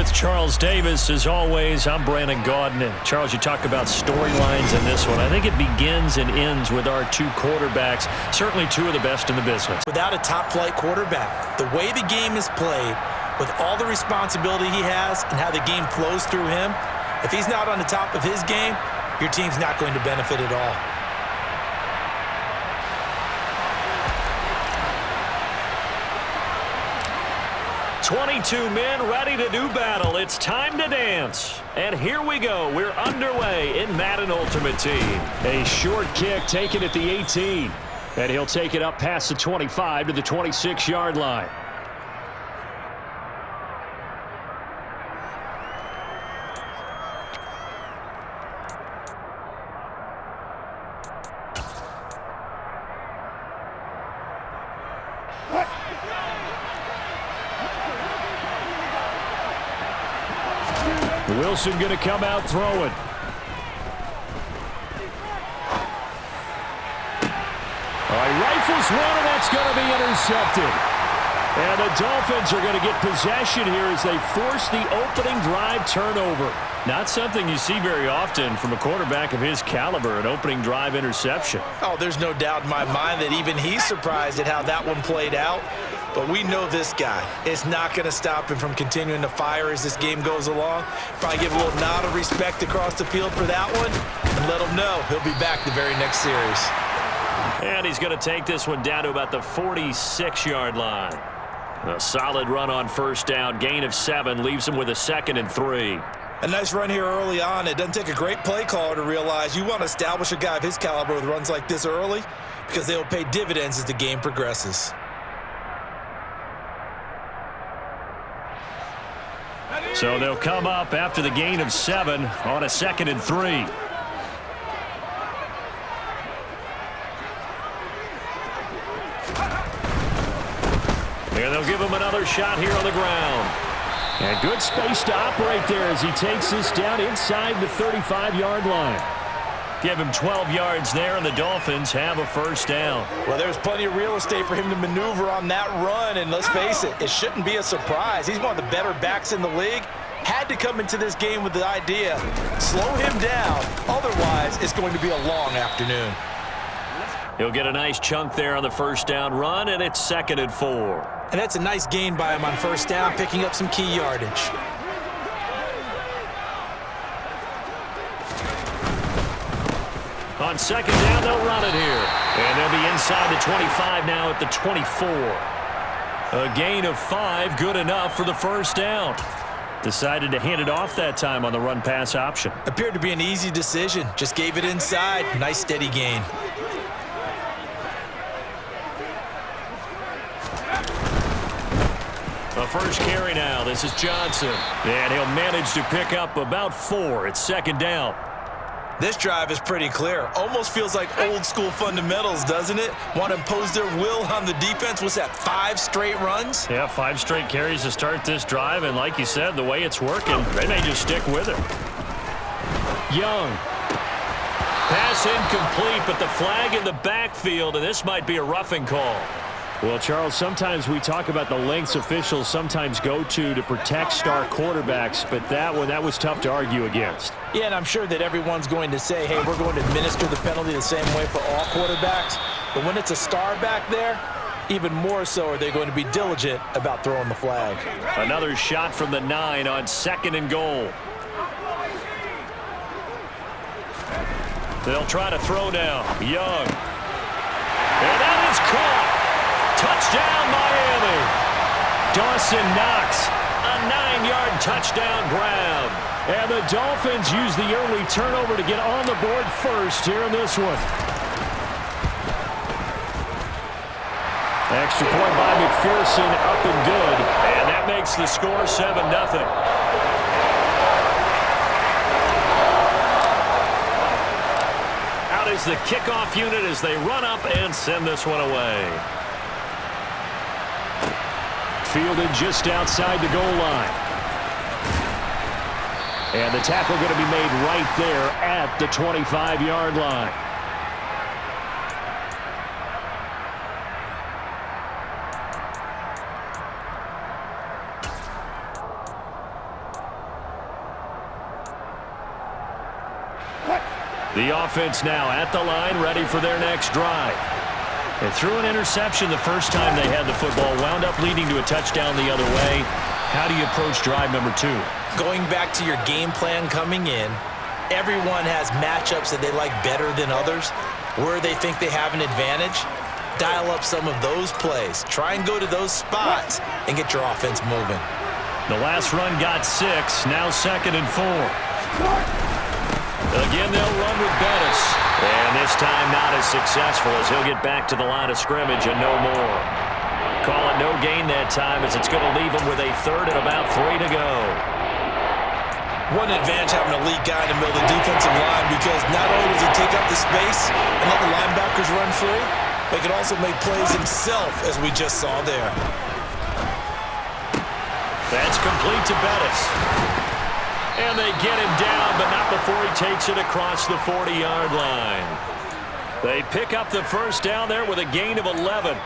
With Charles Davis, as always, I'm Brandon Gaudin. Charles, you talk about storylines in this one. I think it begins and ends with our two quarterbacks, certainly two of the best in the business. Without a top-flight quarterback, the way the game is played, with all the responsibility he has and how the game flows through him, if he's not on the top of his game, your team's not going to benefit at all. "22 men ready to do battle. It's time to dance." And here we go. We're underway in Madden Ultimate Team. A short kick taken at the 18. And he'll take it up past the 25 to the 26-yard line. Wilson going to come out throwing. All right, rifles one, and that's going to be intercepted. And the Dolphins are going to get possession here as they force the opening drive turnover. Not something you see very often from a quarterback of his caliber, an opening drive interception. Oh, there's no doubt in my mind that even he's surprised at how that one played out. But we know this guy. It's not going to stop him from continuing to fire as this game goes along. Probably give a little nod of respect across the field for that one and let him know he'll be back the very next series. And he's going to take this one down to about the 46-yard line. A solid run on first down. Gain of 7 leaves him with a 2nd and 3. A nice run here early on. It doesn't take a great play caller to realize you want to establish a guy of his caliber with runs like this early because they will pay dividends as the game progresses. So they'll come up after the gain of 7 on a 2nd and 3. And they'll give him another shot here on the ground. And good space to operate there as he takes this down inside the 35-yard line. Give him 12 yards there, and the Dolphins have a first down. Well, there's plenty of real estate for him to maneuver on that run, and let's face it, it shouldn't be a surprise. He's one of the better backs in the league. Had to come into this game with the idea, slow him down, otherwise it's going to be a long afternoon. He'll get a nice chunk there on the first down run, and it's 2nd and 4. And that's a nice gain by him on first down, picking up some key yardage. On 2nd down, they'll run it here. And they'll be inside the 25 now at the 24. A gain of 5, good enough for the first down. Decided to hand it off that time on the run-pass option. Appeared to be an easy decision. Just gave it inside. Nice steady gain. A first carry now. This is Johnson. And he'll manage to pick up about 4. It's 2nd down. This drive is pretty clear. Almost feels like old school fundamentals, doesn't it? Want to impose their will on the defense. What's that, 5 straight runs? Yeah, 5 straight carries to start this drive. And like you said, the way it's working, they may just stick with it. Young. Pass incomplete, but the flag in the backfield, and this might be a roughing call. Well, Charles, sometimes we talk about the lengths officials sometimes go to protect star quarterbacks, but that was tough to argue against. Yeah, and I'm sure that everyone's going to say, hey, we're going to administer the penalty the same way for all quarterbacks. But when it's a star back there, even more so are they going to be diligent about throwing the flag. Another shot from the 9 on 2nd and goal. They'll try to throw now. Young. And that is caught. Touchdown, Miami. Dawson Knox, a 9-yard touchdown grab. And the Dolphins use the early turnover to get on the board first here in this one. Extra point by McPherson, up and good. And that makes the score 7-0. Out is the kickoff unit as they run up and send this one away. Fielded just outside the goal line. And the tackle going to be made right there at the 25-yard line. The offense now at the line, ready for their next drive. They threw an interception the first time they had the football, wound up leading to a touchdown the other way. How do you approach drive number 2? Going back to your game plan coming in, everyone has matchups that they like better than others, where they think they have an advantage. Dial up some of those plays. Try and go to those spots and get your offense moving. The last run got 6, now 2nd and 4. Again, they'll run with Bettis. And this time not as successful as he'll get back to the line of scrimmage and no more. Call it no gain that time as it's going to leave him with a 3rd and about 3 to go. One advantage having a elite guy in the middle of the defensive line, because not only does he take up the space and let the linebackers run free, but he can also make plays himself, as we just saw there. That's complete to Bettis. And they get him down, but not before he takes it across the 40-yard line. They pick up the first down there with a gain of 11.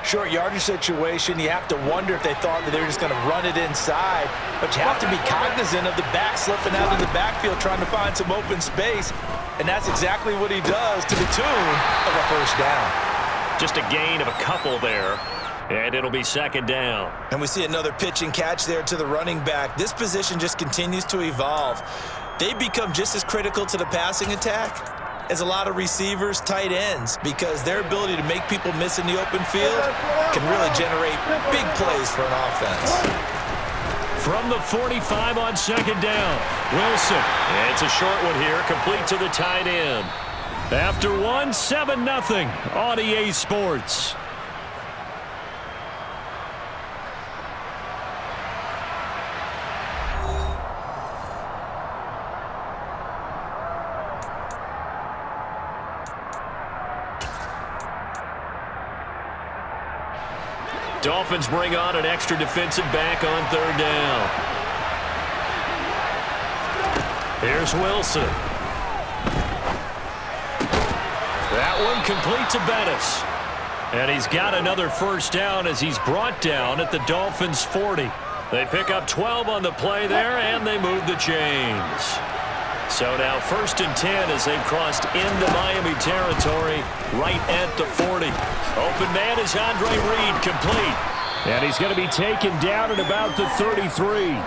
Short yardage situation, you have to wonder if they thought that they were just going to run it inside, but you have to be cognizant of the back slipping out of the backfield trying to find some open space, and that's exactly what he does, to the tune of a first down. Just a gain of a couple there, and it'll be 2nd down. And we see another pitch and catch there to the running back. This position just continues to evolve. They become just as critical to the passing attack as a lot of receivers, tight ends, because their ability to make people miss in the open field can really generate big plays for an offense. From the 45 on 2nd down, Wilson. It's a short one here, complete to the tight end. After 1, 7-0 on EA Sports. Dolphins bring on an extra defensive back on 3rd down. Here's Wilson. That one complete to Bettis. And he's got another first down as he's brought down at the Dolphins' 40. They pick up 12 on the play there, and they move the chains. So now 1st and 10 as they've crossed into Miami territory right at the 40. Open man is Andre Reed, complete. And he's going to be taken down at about the 33.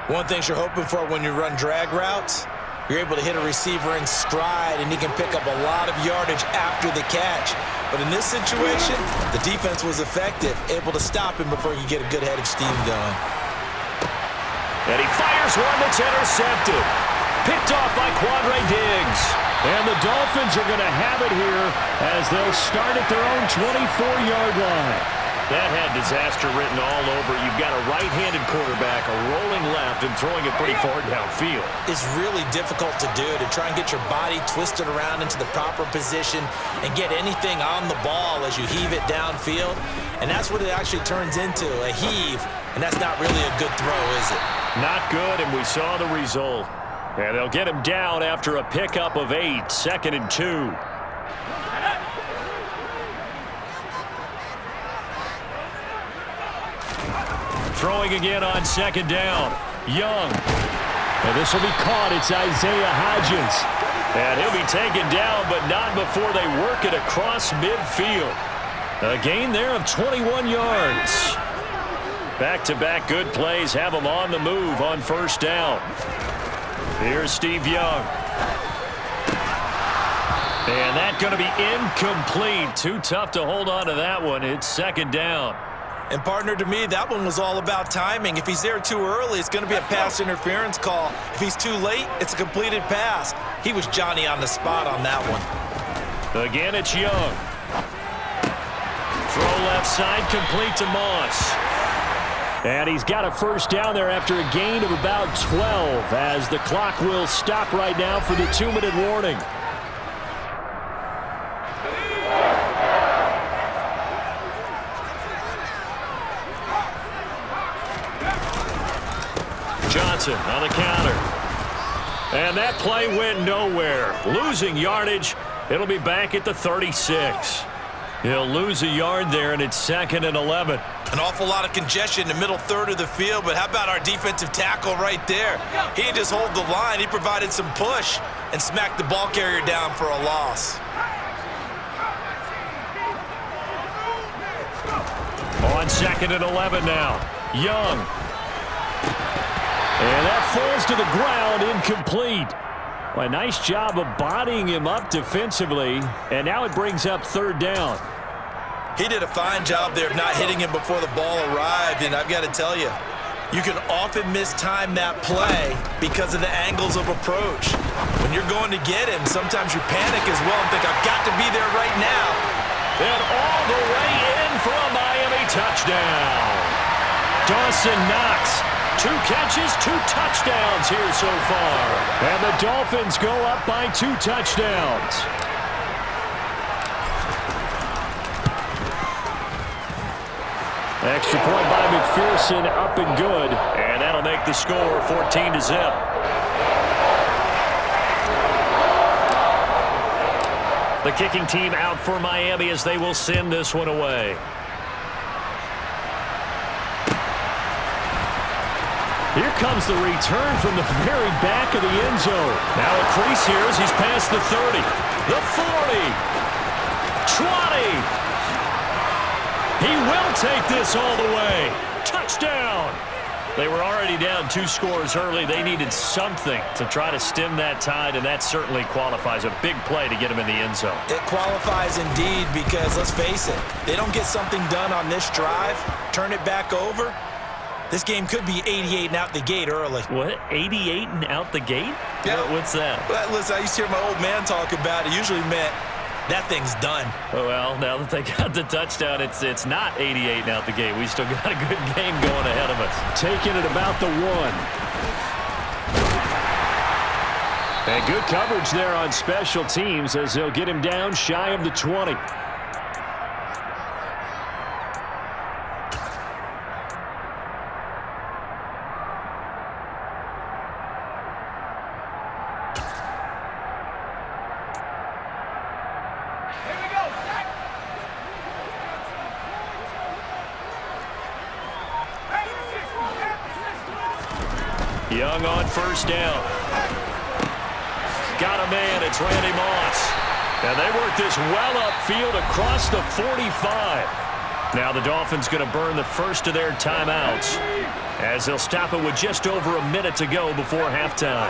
One thing you're hoping for when you run drag routes, you're able to hit a receiver in stride, and he can pick up a lot of yardage after the catch. But in this situation, the defense was effective, able to stop him before he could get a good head of steam going. And he fires one that's intercepted. Picked off by Quandre Diggs. And the Dolphins are going to have it here as they'll start at their own 24-yard line. That had disaster written all over. You've got a right-handed quarterback, a rolling left, and throwing it pretty far downfield. It's really difficult to do, to try and get your body twisted around into the proper position and get anything on the ball as you heave it downfield. And that's what it actually turns into, a heave. And that's not really a good throw, is it? Not good, and we saw the result. And they'll get him down after a pickup of 8, 2nd and 2. Throwing again on 2nd down. Young. And this will be caught. It's Isaiah Hodgins. And he'll be taken down, but not before they work it across midfield. A gain there of 21 yards. Back-to-back good plays have them on the move on 1st down. Here's Steve Young. And that's going to be incomplete. Too tough to hold on to that one. It's 2nd down. And partner, to me, that one was all about timing. If he's there too early, it's going to be a pass interference call. If he's too late, it's a completed pass. He was Johnny on the spot on that one. Again, it's Young. Throw left side, complete to Moss. And he's got a first down there after a gain of about 12 as the clock will stop right now for the 2-minute warning. Johnson on the counter. And that play went nowhere. Losing yardage. It'll be back at the 36. He'll lose a yard there, and it's 2nd and 11. An awful lot of congestion in the middle third of the field, but how about our defensive tackle right there? He didn't just hold the line. He provided some push and smacked the ball carrier down for a loss. On 2nd and 11 now. Young. And that falls to the ground, incomplete. Well, a nice job of bodying him up defensively, and now it brings up 3rd down. He did a fine job there of not hitting him before the ball arrived, and I've got to tell you, you can often mistime that play because of the angles of approach. When you're going to get him, sometimes you panic as well and think, I've got to be there right now. And all the way in for a Miami touchdown. Dawson Knox, 2 catches, 2 touchdowns here so far. And the Dolphins go up by 2 touchdowns. Extra point by McPherson, up and good. And that'll make the score 14-0. The kicking team out for Miami as they will send this one away. Here comes the return from the very back of the end zone. Now a crease here as he's past the 30, the 40, 20. He will take this all the way. Touchdown. They were already down 2 scores early. They needed something to try to stem that tide, and that certainly qualifies. A big play to get him in the end zone. It qualifies indeed because, let's face it, they don't get something done on this drive, turn it back over, this game could be 88 and out the gate early. What? 88 and out the gate? Yeah. What's that? Well, listen, I used to hear my old man talk about it. Usually meant that thing's done. Oh, well, now that they got the touchdown, it's not 88 and out the gate. We still got a good game going ahead of us. Taking it about the 1. And good coverage there on special teams as they'll get him down shy of the 20. Young on 1st down. Got a man. It's Randy Moss. And they work this well upfield across the 45. Now the Dolphins going to burn the first of their timeouts as they'll stop it with just over a minute to go before halftime.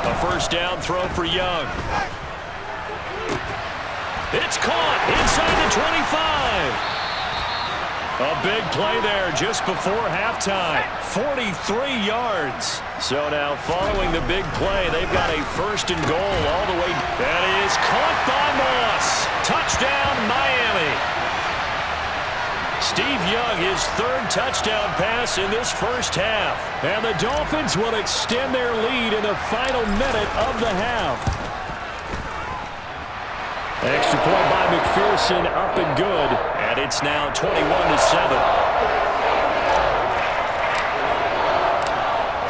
A 1st down throw for Young. It's caught inside the 25. A big play there just before halftime. 43 yards. So now following the big play, they've got a 1st and goal all the way. That is caught by Moss. Touchdown, Miami. Steve Young, his 3rd touchdown pass in this first half. And the Dolphins will extend their lead in the final minute of the half. Extra point by McPherson, up and good. And it's now 21-7.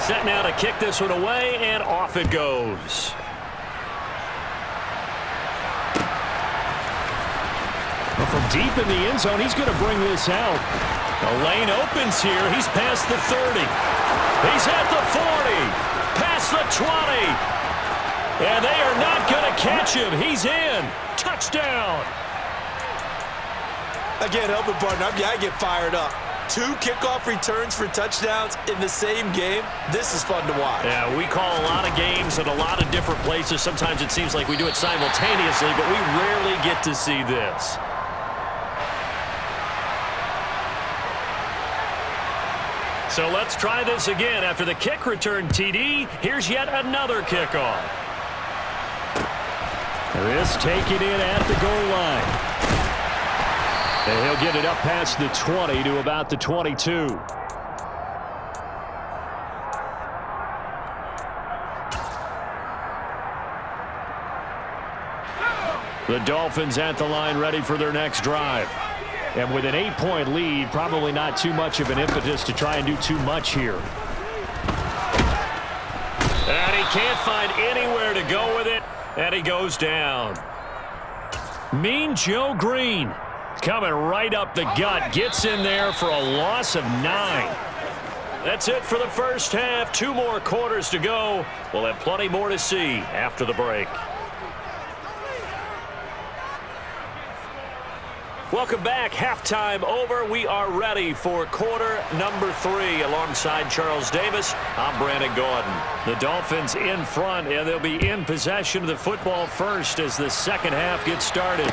Set now to kick this one away, and off it goes. Well, from deep in the end zone, he's going to bring this out. The lane opens here. He's past the 30. He's at the 40. Past the 20. And they are not going to catch him. He's in. Touchdown. I can't help it, partner. I get fired up. 2 kickoff returns for touchdowns in the same game. This is fun to watch. Yeah, we call a lot of games at a lot of different places. Sometimes it seems like we do it simultaneously, but we rarely get to see this. So let's try this again. After the kick return TD, here's yet another kickoff. This taken in at the goal line. And he'll get it up past the 20 to about the 22. The Dolphins at the line ready for their next drive. And with an 8-point lead, probably not too much of an impetus to try and do too much here. And he can't find anywhere to go with it. And he goes down. Mean Joe Green coming right up the gut. Gets in there for a loss of 9. That's it for the first half. 2 more quarters to go. We'll have plenty more to see after the break. Welcome back. Halftime over. We are ready for quarter number 3. Alongside Charles Davis, I'm Brandon Gordon. The Dolphins in front, and they'll be in possession of the football first as the second half gets started.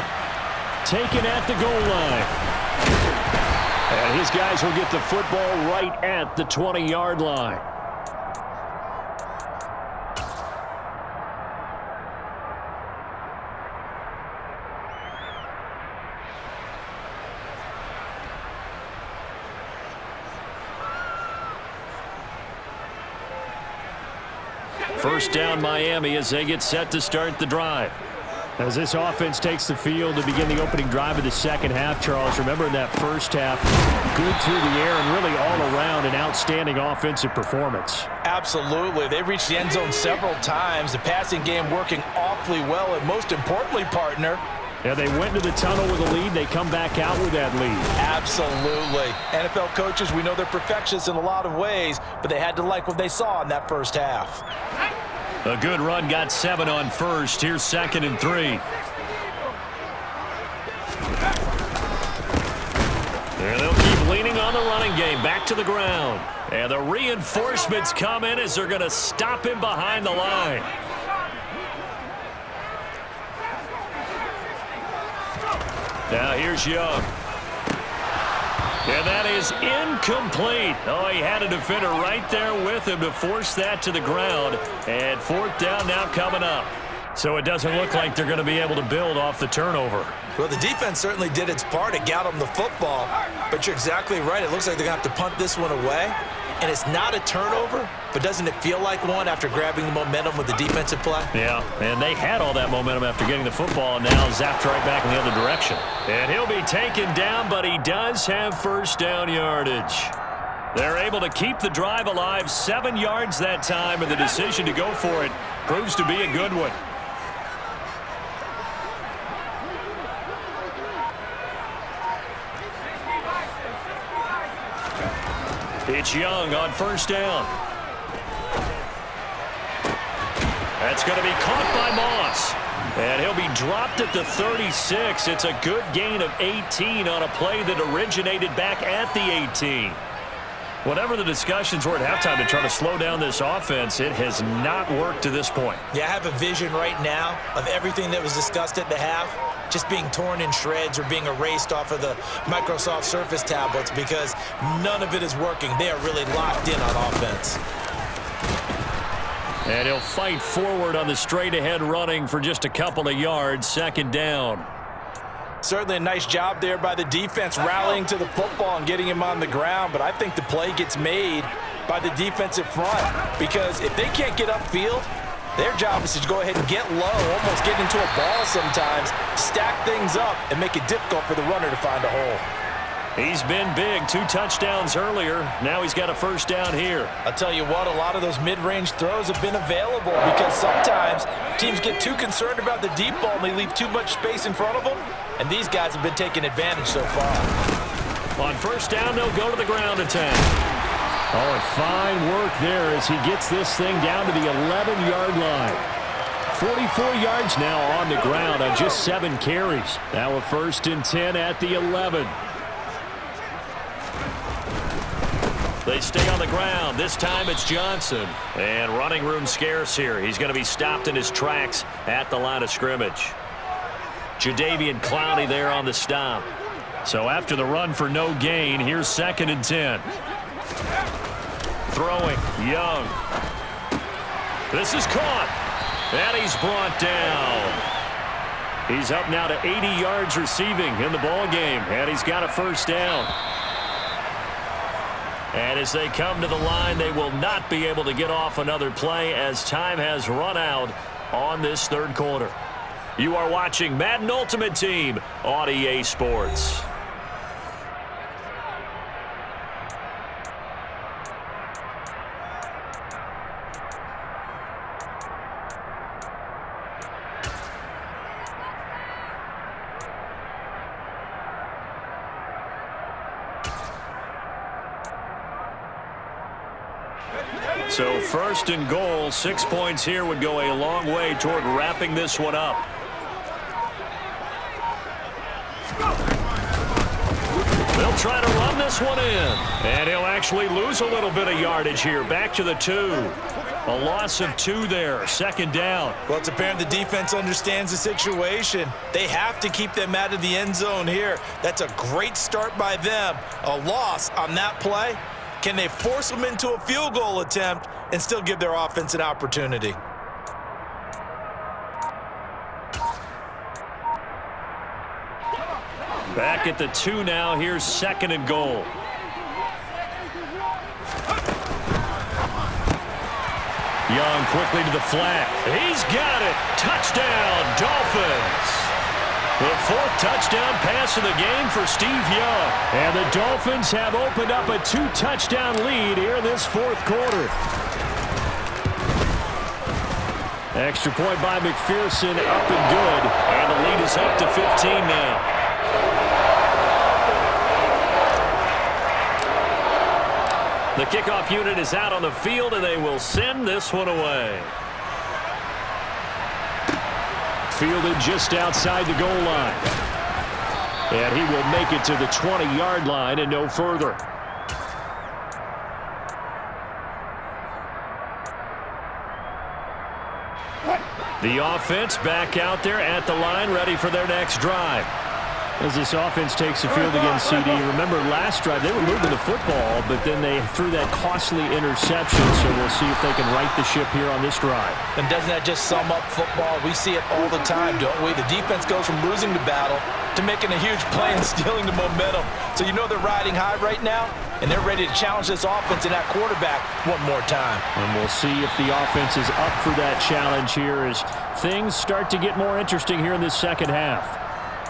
Taken at the goal line. And his guys will get the football right at the 20-yard line. First down Miami as they get set to start the drive. As this offense takes the field to begin the opening drive of the second half, Charles, remember in that first half, good through the air and really all around an outstanding offensive performance. Absolutely. They reached the end zone several times. The passing game working awfully well, and most importantly, partner, yeah, they went into the tunnel with a lead. They come back out with that lead. Absolutely. NFL coaches, we know they're perfectionists in a lot of ways, but they had to like what they saw in that first half. A good run got 7 on first. Here's 2nd and 3. And they'll keep leaning on the running game. Back to the ground. And the reinforcements come in as they're going to stop him behind the line. Now here's Young. And that is incomplete. Oh, he had a defender right there with him to force that to the ground. And 4th down now coming up. So it doesn't look like they're going to be able to build off the turnover. Well, the defense certainly did its part to get them the football. But you're exactly right. It looks like they're going to have to punt this one away. And it's not a turnover, but doesn't it feel like one after grabbing the momentum with the defensive play? Yeah, and they had all that momentum after getting the football, and now zapped right back in the other direction. And he'll be taken down, but he does have first down yardage. They're able to keep the drive alive, 7 yards that time, and the decision to go for it proves to be a good one. It's Young on first down. That's going to be caught by Moss. And he'll be dropped at the 36. It's a good gain of 18 on a play that originated back at the 18. Whatever the discussions were at halftime to try to slow down this offense, it has not worked to this point. Yeah, I have a vision right now of everything that was discussed at the half just being torn in shreds or being erased off of the Microsoft Surface tablets because none of it is working. They are really locked in on offense. And he'll fight forward on the straight-ahead running for just a couple of yards. 2nd down. Certainly a nice job there by the defense rallying to the football and getting him on the ground, but I think the play gets made by the defensive front because if they can't get upfield, their job is to go ahead and get low, almost get into a ball sometimes, stack things up, and make it difficult for the runner to find a hole. He's been big. 2 touchdowns earlier. Now he's got a first down here. I'll tell you what, a lot of those mid-range throws have been available because sometimes teams get too concerned about the deep ball and they leave too much space in front of them, and these guys have been taking advantage so far. On first down, they'll go to the ground attack. Oh, and fine work there as he gets this thing down to the 11-yard line. 44 yards now on the ground on just 7 carries. Now a 1st and 10 at the 11. They stay on the ground. This time it's Johnson. And running room scarce here. He's going to be stopped in his tracks at the line of scrimmage. Jadeveon Clowney there on the stop. So after the run for no gain, here's 2nd and 10. Throwing, Young. This is caught. And he's brought down. He's up now to 80 yards receiving in the ball game. And he's got a first down. And as they come to the line, they will not be able to get off another play as time has run out on this 3rd quarter. You are watching Madden Ultimate Team on EA Sports. So first and goal, 6 points here would go a long way toward wrapping this one up. They'll try to run this one in. And he'll actually lose a little bit of yardage here. Back to the 2. A loss of 2 there. Second down. Well, it's apparent the defense understands the situation. They have to keep them out of the end zone here. That's a great start by them. A loss on that play. Can they force them into a field goal attempt and still give their offense an opportunity? Back at the 2 now. Here's second and goal. Young quickly to the flat. He's got it. Touchdown, Dolphins. The 4th touchdown pass of the game for Steve Young. And the Dolphins have opened up a 2-touchdown lead here in this 4th quarter. Extra point by McPherson, up and good. And the lead is up to 15 now. The kickoff unit is out on the field, and they will send this one away. Fielded just outside the goal line. And he will make it to the 20-yard line and no further. The offense back out there at the line, ready for their next drive. As this offense takes the field against CD, remember last drive they were moving the football, but then they threw that costly interception, so we'll see if they can right the ship here on this drive. And doesn't that just sum up football? We see it all the time, don't we? The defense goes from losing the battle to making a huge play and stealing the momentum. So you know they're riding high right now, and they're ready to challenge this offense and that quarterback one more time. And we'll see if the offense is up for that challenge here as things start to get more interesting here in this second half.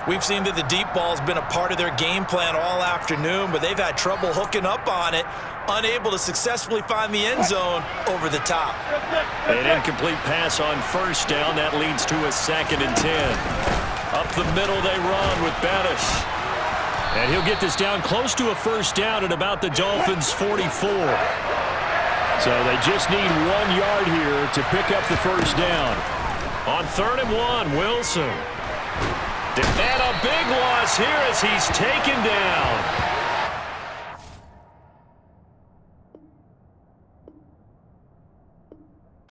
We've seen that the deep ball has been a part of their game plan all afternoon, but they've had trouble hooking up on it, unable to successfully find the end zone over the top. An incomplete pass on first down. That leads to a 2nd and 10. Up the middle they run with Bettis. And he'll get this down close to a first down at about the Dolphins' 44. So they just need 1 yard here to pick up the first down. On 3rd and 1, Wilson. And a big loss here as he's taken down.